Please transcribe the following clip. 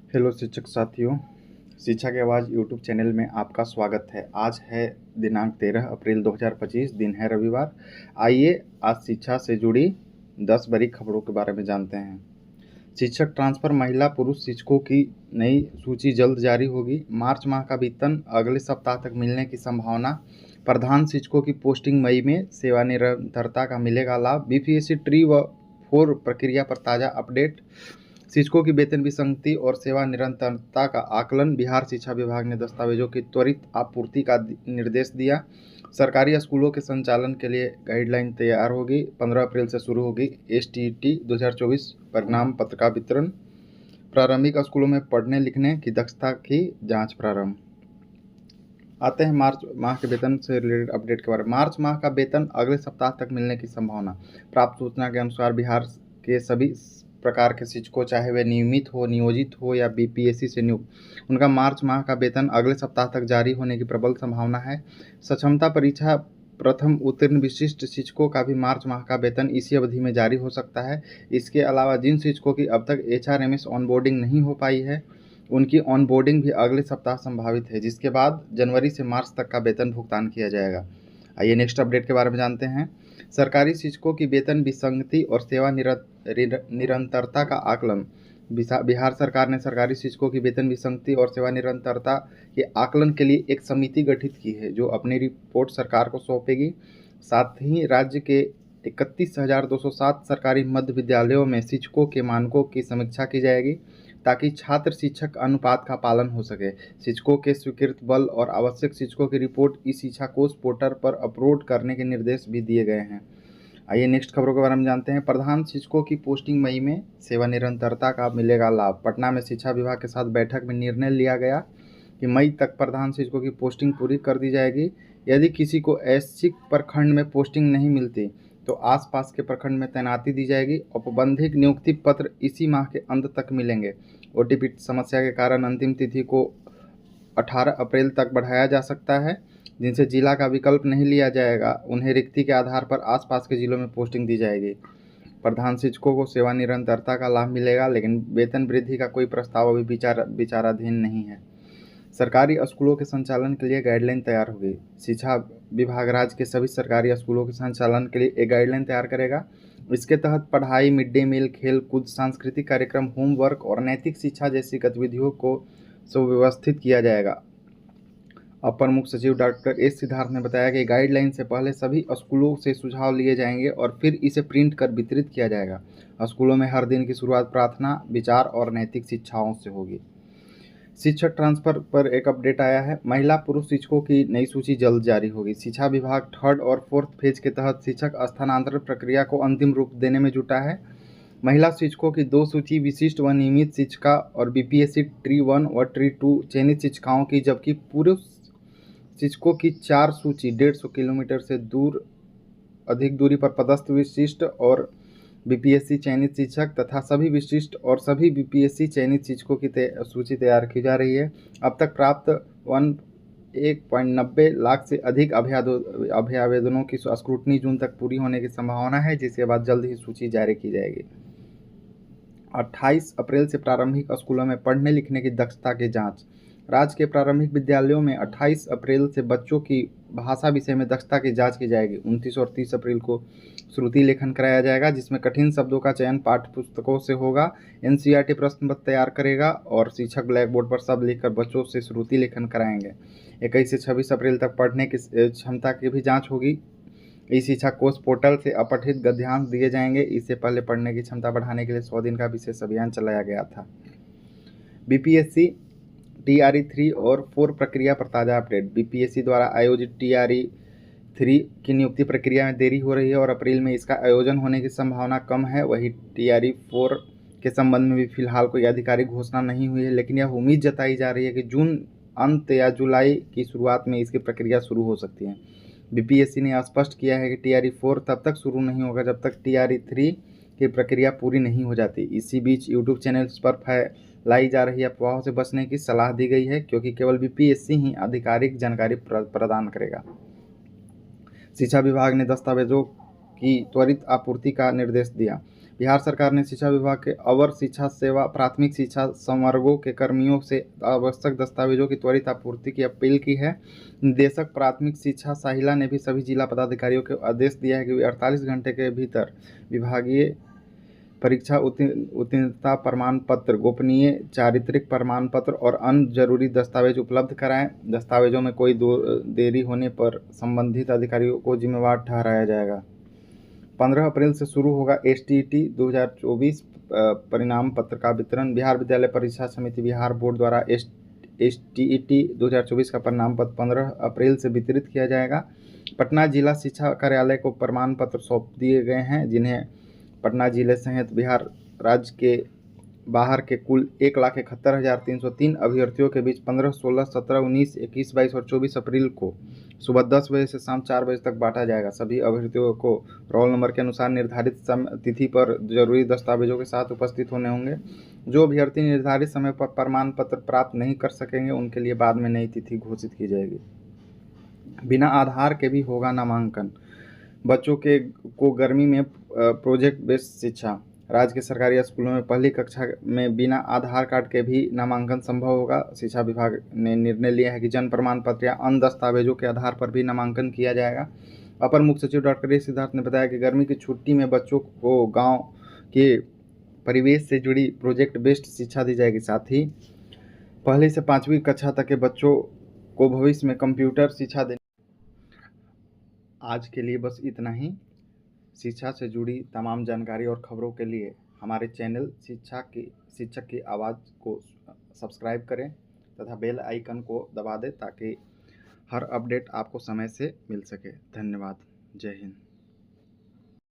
Hello शिक्षक साथियों, शिक्षा की आवाज़ यूट्यूब चैनल में आपका स्वागत है। आज है दिनांक 13 अप्रैल 2025, दिन है रविवार। आइए आज शिक्षा से जुड़ी 10 बड़ी खबरों के बारे में जानते हैं। शिक्षक ट्रांसफर, महिला पुरुष शिक्षकों की नई सूची जल्द जारी होगी। मार्च माह का वेतन अगले सप्ताह तक मिलने की संभावना। प्रधान शिक्षकों की पोस्टिंग मई में, सेवानिरंतरता का मिलेगा लाभ। बीपीएससी ट्री व 4 प्रक्रिया पर ताज़ा अपडेट। शिक्षकों की वेतन विसंगति और सेवा निरंतरता का आकलन। बिहार शिक्षा विभाग ने दस्तावेजों की त्वरित आपूर्ति का निर्देश दिया। सरकारी स्कूलों के संचालन के लिए गाइडलाइन तैयार होगी। 15 अप्रैल से शुरू होगी एसटीईटी 2024 परिणाम पत्र का वितरण। प्रारंभिक स्कूलों में पढ़ने लिखने की दक्षता की जांच प्रारंभ। आते हैं मार्च माह के वेतन से रिलेटेड अपडेट के बारे में। मार्च माह का वेतन अगले सप्ताह तक मिलने की संभावना। प्राप्त सूचना के अनुसार बिहार के सभी प्रकार के शिक्षकों, चाहे वे नियमित हो, नियोजित हो या बीपीएससी से नियुक्त, उनका मार्च माह का वेतन अगले सप्ताह तक जारी होने की प्रबल संभावना है। सक्षमता परीक्षा प्रथम उत्तीर्ण विशिष्ट शिक्षकों का भी मार्च माह का वेतन इसी अवधि में जारी हो सकता है। इसके अलावा जिन शिक्षकों की अब तक एचआरएमएस ऑनबोर्डिंग नहीं हो पाई है, उनकी ऑनबोर्डिंग भी अगले सप्ताह संभावित है, जिसके बाद जनवरी से मार्च तक का वेतन भुगतान किया जाएगा। आइए नेक्स्ट अपडेट के बारे में जानते हैं। सरकारी शिक्षकों की वेतन विसंगति और सेवा निरंतरता का आकलन। बिहार सरकार ने सरकारी शिक्षकों की वेतन विसंगति और सेवा निरंतरता के आकलन के लिए एक समिति गठित की है, जो अपनी रिपोर्ट सरकार को सौंपेगी। साथ ही राज्य के 31,207 सरकारी मध्य विद्यालयों में शिक्षकों के मानकों की समीक्षा की जाएगी, ताकि छात्र शिक्षक अनुपात का पालन हो सके। शिक्षकों के स्वीकृत बल और आवश्यक शिक्षकों की रिपोर्ट ई शिक्षा कोष पोर्टल पर अपलोड करने के निर्देश भी दिए गए हैं। आइए नेक्स्ट खबरों के बारे में जानते हैं। प्रधान शिक्षकों की पोस्टिंग मई में, सेवा निरंतरता का मिलेगा लाभ। पटना में शिक्षा विभाग के साथ बैठक में निर्णय लिया गया कि मई तक प्रधान शिक्षकों की पोस्टिंग पूरी कर दी जाएगी। यदि किसी को ऐच्छिक प्रखंड में पोस्टिंग नहीं मिलती तो आसपास के प्रखंड में तैनाती दी जाएगी। औपबंधिक नियुक्ति पत्र इसी माह के अंत तक मिलेंगे। ओटीपी समस्या के कारण अंतिम तिथि को 18 अप्रैल तक बढ़ाया जा सकता है। जिनसे जिला का विकल्प नहीं लिया जाएगा, उन्हें रिक्ति के आधार पर आसपास के जिलों में पोस्टिंग दी जाएगी। प्रधान शिक्षकों को सेवा निरंतरता का लाभ मिलेगा, लेकिन वेतन वृद्धि का कोई प्रस्ताव अभी विचाराधीन नहीं है। सरकारी स्कूलों के संचालन के लिए गाइडलाइन तैयार होगी। शिक्षा विभाग राज्य के सभी सरकारी स्कूलों के संचालन के लिए एक गाइडलाइन तैयार करेगा। इसके तहत पढ़ाई, मिड डे मील, खेल कूद, सांस्कृतिक कार्यक्रम, होमवर्क और नैतिक शिक्षा जैसी गतिविधियों को सुव्यवस्थित किया जाएगा। अपर मुख्य सचिव डॉक्टर एस सिद्धार्थ ने बताया कि गाइडलाइन से पहले सभी स्कूलों से सुझाव लिए जाएंगे और फिर इसे प्रिंट कर वितरित किया जाएगा। स्कूलों में हर दिन की शुरुआत प्रार्थना, विचार और नैतिक शिक्षाओं से होगी। शिक्षक ट्रांसफर पर एक अपडेट आया है। महिला पुरुष शिक्षकों की नई सूची जल्द जारी होगी। शिक्षा विभाग 3rd और 4th फेज के तहत शिक्षक स्थानांतरण प्रक्रिया को अंतिम रूप देने में जुटा है। महिला शिक्षकों की 2 सूची, विशिष्ट व नियमित शिक्षिका और बीपीएससी ट्री 1 व ट्री 2 चयनित शिक्षिकाओं की, जबकि पुरुष शिक्षकों की 4 सूची 150 किलोमीटर से अधिक दूरी पर पदस्थ विशिष्ट और बीपीएससी चयनित शिक्षक तथा सभी विशिष्ट और सभी बीपीएससी चयनित शिक्षकों की सूची तैयार की जा रही है। अब तक प्राप्त 1.90 लाख से अधिक अभ्यावेदनों की स्क्रूटनी जून तक पूरी होने की संभावना है, जिसके बाद जल्द ही सूची जारी की जाएगी। 28 अप्रैल से प्रारंभिक स्कूलों में पढ़ने लिखने की दक्षता की जांच। राज्य के प्रारंभिक विद्यालयों में 28 अप्रैल से बच्चों की भाषा विषय में दक्षता की जांच की जाएगी। 29 और 30 अप्रैल को श्रुति लेखन कराया जाएगा, जिसमें कठिन शब्दों का चयन पाठ्य पुस्तकों से होगा। एनसीईआरटी प्रश्न पत्र तैयार करेगा और शिक्षक ब्लैक बोर्ड पर शब्द लिखकर बच्चों से श्रुति लेखन कराएंगे। 21 से 26 अप्रैल तक पढ़ने की क्षमता की भी जाँच होगी। ई शिक्षा कोष पोर्टल से अपठित गद्यांश दिए जाएंगे। इससे पहले पढ़ने की क्षमता बढ़ाने के लिए 100 दिन का विशेष अभियान चलाया गया था। बीपीएससी टीआरई 3 और 4 प्रक्रिया पर ताज़ा अपडेट। बीपीएससी द्वारा आयोजित टीआरई 3 की नियुक्ति प्रक्रिया में देरी हो रही है और अप्रैल में इसका आयोजन होने की संभावना कम है। वहीं टीआरई 4 के संबंध में भी फिलहाल कोई आधिकारिक घोषणा नहीं हुई है, लेकिन यह उम्मीद जताई जा रही है कि जून अंत या जुलाई की शुरुआत में इसकी प्रक्रिया शुरू हो सकती है। बीपीएससी ने स्पष्ट किया है कि टीआरई 4 तब तक शुरू नहीं होगा जब तक टीआरई 3 की प्रक्रिया पूरी नहीं हो जाती। इसी बीच यूट्यूब चैनल्स पर फैलाई जा रही अफवाहों से बचने की सलाह दी गई है, क्योंकि केवल बीपीएससी ही आधिकारिक जानकारी प्रदान करेगा। शिक्षा विभाग ने दस्तावेजों की त्वरित आपूर्ति का निर्देश दिया। बिहार सरकार ने शिक्षा विभाग के अवर शिक्षा सेवा प्राथमिक शिक्षा संवर्गों के कर्मियों से आवश्यक दस्तावेजों की त्वरित आपूर्ति की अपील की है। निदेशक प्राथमिक शिक्षा साहिला ने भी सभी जिला पदाधिकारियों को आदेश दिया है कि वे 48 घंटे के भीतर विभागीय परीक्षा उत्तीर्णता प्रमाण पत्र, गोपनीय चारित्रिक प्रमाण पत्र और अन्य जरूरी दस्तावेज उपलब्ध कराएं। दस्तावेजों में कोई देरी होने पर संबंधित अधिकारियों को जिम्मेवार ठहराया जाएगा। 15 अप्रैल से शुरू होगा STET 2024 परिणाम पत्र का वितरण। बिहार विद्यालय परीक्षा समिति बिहार बोर्ड द्वारा STET 2024 का परिणाम पत्र 15 अप्रैल से वितरित किया जाएगा। पटना जिला शिक्षा कार्यालय को प्रमाण पत्र सौंप दिए गए हैं, जिन्हें पटना जिले सहित बिहार राज्य के बाहर के कुल 1,71,303 अभ्यर्थियों के बीच 15, 16, 17, 19, 21, 22 और 24 अप्रैल को सुबह 10 बजे से शाम 4 बजे तक बांटा जाएगा। सभी अभ्यर्थियों को रोल नंबर के अनुसार निर्धारित तिथि पर जरूरी दस्तावेजों के साथ उपस्थित होने होंगे। जो अभ्यर्थी निर्धारित समय पर प्रमाण पत्र प्राप्त नहीं कर सकेंगे, उनके लिए बाद में नई तिथि घोषित की जाएगी। बिना आधार के भी होगा नामांकन। बच्चों को गर्मी में प्रोजेक्ट बेस्ड शिक्षा। राज्य के सरकारी स्कूलों में पहली कक्षा में बिना आधार कार्ड के भी नामांकन संभव होगा। शिक्षा विभाग ने निर्णय लिया है कि जन्म प्रमाण पत्र या अन्य दस्तावेजों के आधार पर भी नामांकन किया जाएगा। अपर मुख्य सचिव डॉक्टर ए सिद्धार्थ ने बताया कि गर्मी की छुट्टी में बच्चों को गाँव के परिवेश से जुड़ी प्रोजेक्ट बेस्ड शिक्षा दी जाएगी। साथ ही पहली से 5वीं कक्षा तक के बच्चों को भविष्य में कंप्यूटर शिक्षा देने। आज के लिए बस इतना ही। शिक्षा से जुड़ी तमाम जानकारी और खबरों के लिए हमारे चैनल शिक्षक की आवाज़ को सब्सक्राइब करें तथा बेल आइकन को दबा दें ताकि हर अपडेट आपको समय से मिल सके। धन्यवाद। जय हिंद।